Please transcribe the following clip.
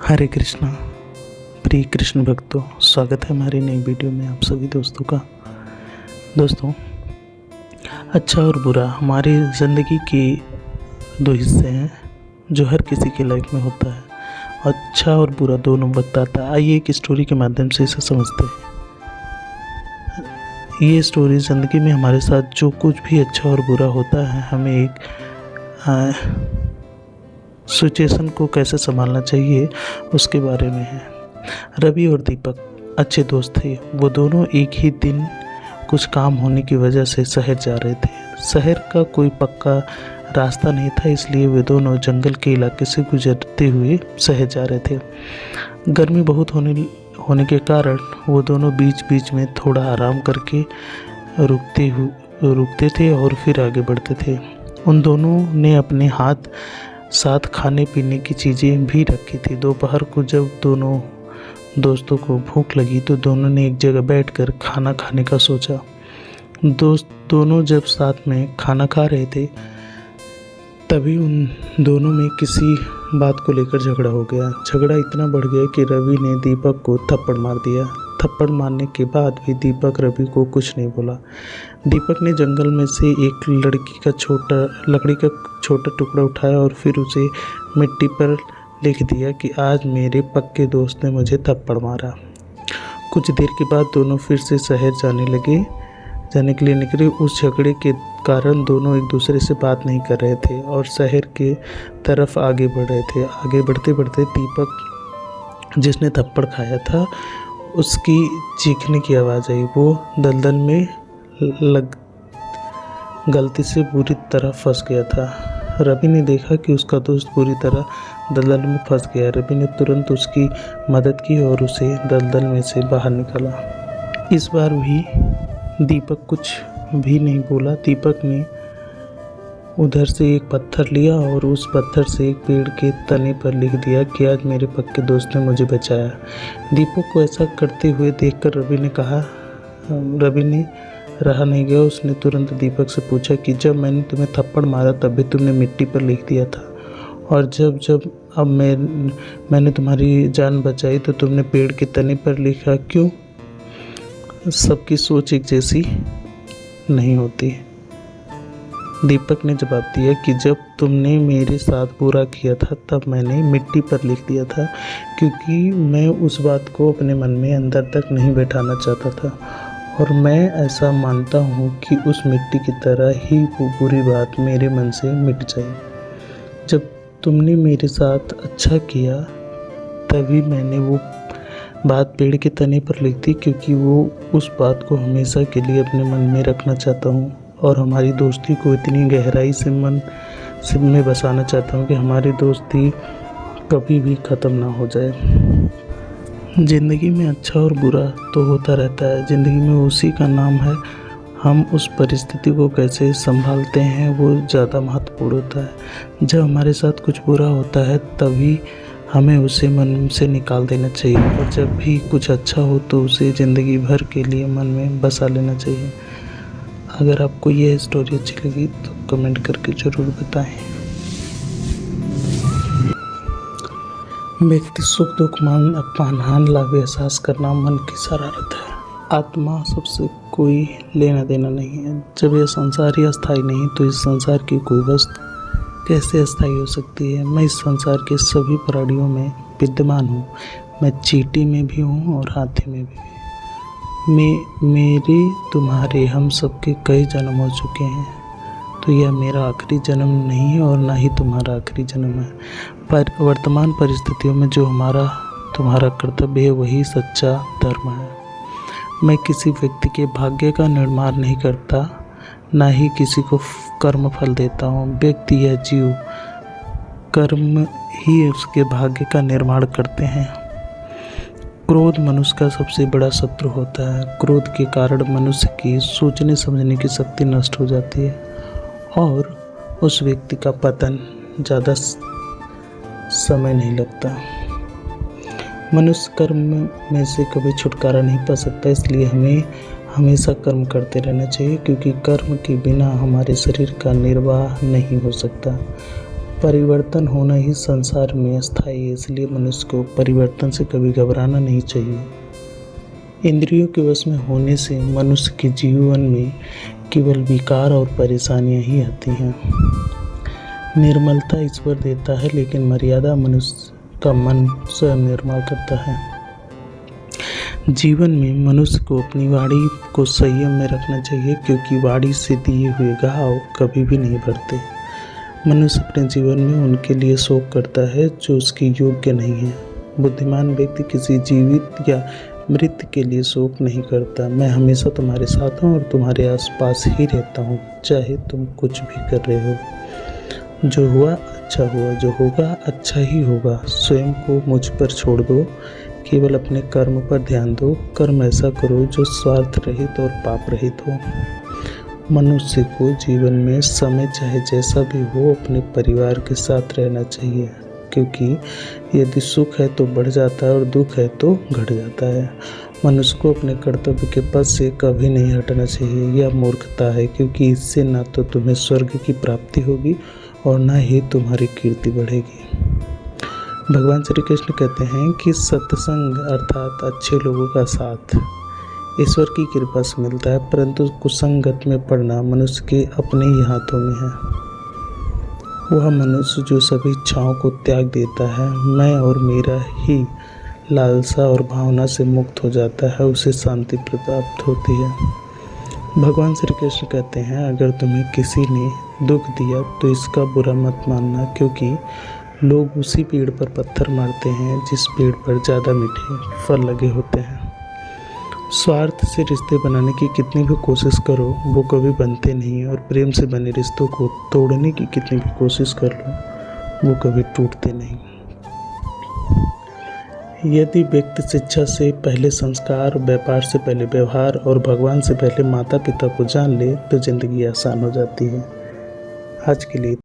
हरे कृष्णा। प्रिय कृष्ण भक्तों, स्वागत है हमारी नई वीडियो में आप सभी दोस्तों का। दोस्तों, अच्छा और बुरा हमारी ज़िंदगी के दो हिस्से हैं जो हर किसी की लाइफ में होता है। अच्छा और बुरा दोनों वक्त आता है। आइए एक स्टोरी के माध्यम से इसे समझते हैं। ये स्टोरी ज़िंदगी में हमारे साथ जो कुछ भी अच्छा और बुरा होता है, हमें एक सिचुएशन को कैसे संभालना चाहिए उसके बारे में है। रवि और दीपक अच्छे दोस्त थे। वो दोनों एक ही दिन कुछ काम होने की वजह से शहर जा रहे थे। शहर का कोई पक्का रास्ता नहीं था, इसलिए वे दोनों जंगल के इलाके से गुजरते हुए शहर जा रहे थे। गर्मी बहुत होने के कारण वो दोनों बीच बीच में थोड़ा आराम करके रुकते थे और फिर आगे बढ़ते थे। उन दोनों ने अपने साथ खाने पीने की चीज़ें भी रखी थी। दोपहर को जब दोनों दोस्तों को भूख लगी तो दोनों ने एक जगह बैठकर खाना खाने का सोचा। दोनों जब साथ में खाना खा रहे थे तभी उन दोनों में किसी बात को लेकर झगड़ा हो गया। झगड़ा इतना बढ़ गया कि रवि ने दीपक को थप्पड़ मार दिया। थप्पड़ मारने के बाद भी दीपक रवि को कुछ नहीं बोला। दीपक ने जंगल में से एक लकड़ी का छोटा टुकड़ा उठाया और फिर उसे मिट्टी पर लिख दिया कि आज मेरे पक्के दोस्त ने मुझे थप्पड़ मारा। कुछ देर के बाद दोनों फिर से शहर जाने के लिए निकले। उस झगड़े के कारण दोनों एक दूसरे से बात नहीं कर रहे थे और शहर के तरफ आगे बढ़ रहे थे। आगे बढ़ते बढ़ते दीपक जिसने थप्पड़ खाया था उसकी चीखने की आवाज़ आई। वो दलदल में गलती से बुरी तरह फंस गया था। रवि ने देखा कि उसका दोस्त बुरी तरह दलदल में फंस गया। रवि ने तुरंत उसकी मदद की और उसे दलदल में से बाहर निकाला। इस बार भी दीपक कुछ भी नहीं बोला। दीपक ने उधर से एक पत्थर लिया और उस पत्थर से एक पेड़ के तने पर लिख दिया कि आज मेरे पक्के दोस्त ने मुझे बचाया। दीपक को ऐसा करते हुए देखकर रवि ने रहा नहीं गया। उसने तुरंत दीपक से पूछा कि जब मैंने तुम्हें थप्पड़ मारा तब भी तुमने मिट्टी पर लिख दिया था, और अब मैंने तुम्हारी जान बचाई तो तुमने पेड़ के तने पर लिखा क्यों? सबकी सोच एक जैसी नहीं होती। दीपक ने जवाब दिया कि जब तुमने मेरे साथ बुरा किया था तब मैंने मिट्टी पर लिख दिया था, क्योंकि मैं उस बात को अपने मन में अंदर तक नहीं बैठाना चाहता था और मैं ऐसा मानता हूँ कि उस मिट्टी की तरह ही वो बुरी बात मेरे मन से मिट जाए। जब तुमने मेरे साथ अच्छा किया तभी मैंने वो बात पेड़ के तने पर लिख दी, क्योंकि वो उस बात को हमेशा के लिए अपने मन में रखना चाहता हूँ और हमारी दोस्ती को इतनी गहराई से मन में बसाना चाहता हूँ कि हमारी दोस्ती कभी भी ख़त्म ना हो जाए। ज़िंदगी में अच्छा और बुरा तो होता रहता है। ज़िंदगी में उसी का नाम है। हम उस परिस्थिति को कैसे संभालते हैं वो ज़्यादा महत्वपूर्ण होता है। जब हमारे साथ कुछ बुरा होता है तभी हमें उसे मन से निकाल देना चाहिए, और जब भी कुछ अच्छा हो तो उसे ज़िंदगी भर के लिए मन में बसा लेना चाहिए। अगर आपको यह स्टोरी अच्छी लगी तो कमेंट करके ज़रूर बताएं। व्यक्ति सुख दुख मान लाभ एहसास करना मन की शरारत है। आत्मा सबसे कोई लेना देना नहीं है। जब यह संसार ही अस्थायी नहीं तो इस संसार की कोई वस्तु कैसे अस्थायी हो सकती है। मैं इस संसार के सभी प्राणियों में विद्यमान हूँ। मैं चींटी में भी हूँ और हाथी में भी। मेरे तुम्हारे हम सबके कई जन्म हो चुके हैं, तो यह मेरा आखिरी जन्म नहीं है और ना ही तुम्हारा आखिरी जन्म है। पर वर्तमान परिस्थितियों में जो तुम्हारा कर्तव्य है वही सच्चा धर्म है। मैं किसी व्यक्ति के भाग्य का निर्माण नहीं करता, ना ही किसी को कर्म फल देता हूँ। व्यक्ति या जीव कर्म ही उसके भाग्य का निर्माण करते हैं। क्रोध मनुष्य का सबसे बड़ा शत्रु होता है। क्रोध के कारण मनुष्य की सोचने समझने की शक्ति नष्ट हो जाती है और उस व्यक्ति का पतन ज़्यादा समय नहीं लगता। मनुष्य कर्म में से कभी छुटकारा नहीं पा सकता, इसलिए हमें हमेशा कर्म करते रहना चाहिए, क्योंकि कर्म के बिना हमारे शरीर का निर्वाह नहीं हो सकता। परिवर्तन होना ही संसार में स्थायी है, इसलिए मनुष्य को परिवर्तन से कभी घबराना नहीं चाहिए। इंद्रियों के वश में होने से मनुष्य के जीवन में केवल विकार और परेशानियां ही आती हैं। निर्मलता ईश्वर देता है, लेकिन मर्यादा मनुष्य का मन स्वयं निर्मल करता है। जीवन में मनुष्य को अपनी वाणी को संयम में रखना चाहिए, क्योंकि वाणी से दिए हुए घाव कभी भी नहीं भरते। मनुष्य अपने जीवन में उनके लिए शोक करता है जो उसके योग्य नहीं है। बुद्धिमान व्यक्ति किसी जीवित या मृत के लिए शोक नहीं करता। मैं हमेशा तुम्हारे साथ हूँ और तुम्हारे आसपास ही रहता हूँ, चाहे तुम कुछ भी कर रहे हो। जो हुआ अच्छा हुआ, जो होगा अच्छा ही होगा। स्वयं को मुझ पर छोड़ दो, केवल अपने कर्म पर ध्यान दो। कर्म ऐसा करो जो स्वार्थ रहित और पाप रहित हो। मनुष्य को जीवन में समय चाहे जैसा भी हो अपने परिवार के साथ रहना चाहिए, क्योंकि यदि सुख है तो बढ़ जाता है और दुख है तो घट जाता है। मनुष्य को अपने कर्तव्य के पथ से कभी नहीं हटना चाहिए। यह मूर्खता है, क्योंकि इससे न तो तुम्हें स्वर्ग की प्राप्ति होगी और न ही तुम्हारी कीर्ति बढ़ेगी। भगवान श्री कृष्ण कहते हैं कि सत्संग अर्थात अच्छे लोगों का साथ ईश्वर की कृपा से मिलता है, परंतु कुसंगत में पड़ना मनुष्य के अपने ही हाथों में है। वह मनुष्य जो सभी इच्छाओं को त्याग देता है, मैं और मेरा ही लालसा और भावना से मुक्त हो जाता है, उसे शांति प्राप्त होती है। भगवान श्री कृष्ण कहते हैं, अगर तुम्हें किसी ने दुख दिया तो इसका बुरा मत मानना, क्योंकि लोग उसी पेड़ पर पत्थर मारते हैं जिस पेड़ पर ज़्यादा मीठे फल लगे होते हैं। स्वार्थ से रिश्ते बनाने की कितनी भी कोशिश करो वो कभी बनते नहीं, और प्रेम से बने रिश्तों को तोड़ने की कितनी भी कोशिश कर लो वो कभी टूटते नहीं। यदि व्यक्ति शिक्षा से पहले संस्कार, व्यापार से पहले व्यवहार और भगवान से पहले माता पिता को जान ले तो ज़िंदगी आसान हो जाती है। आज के लिए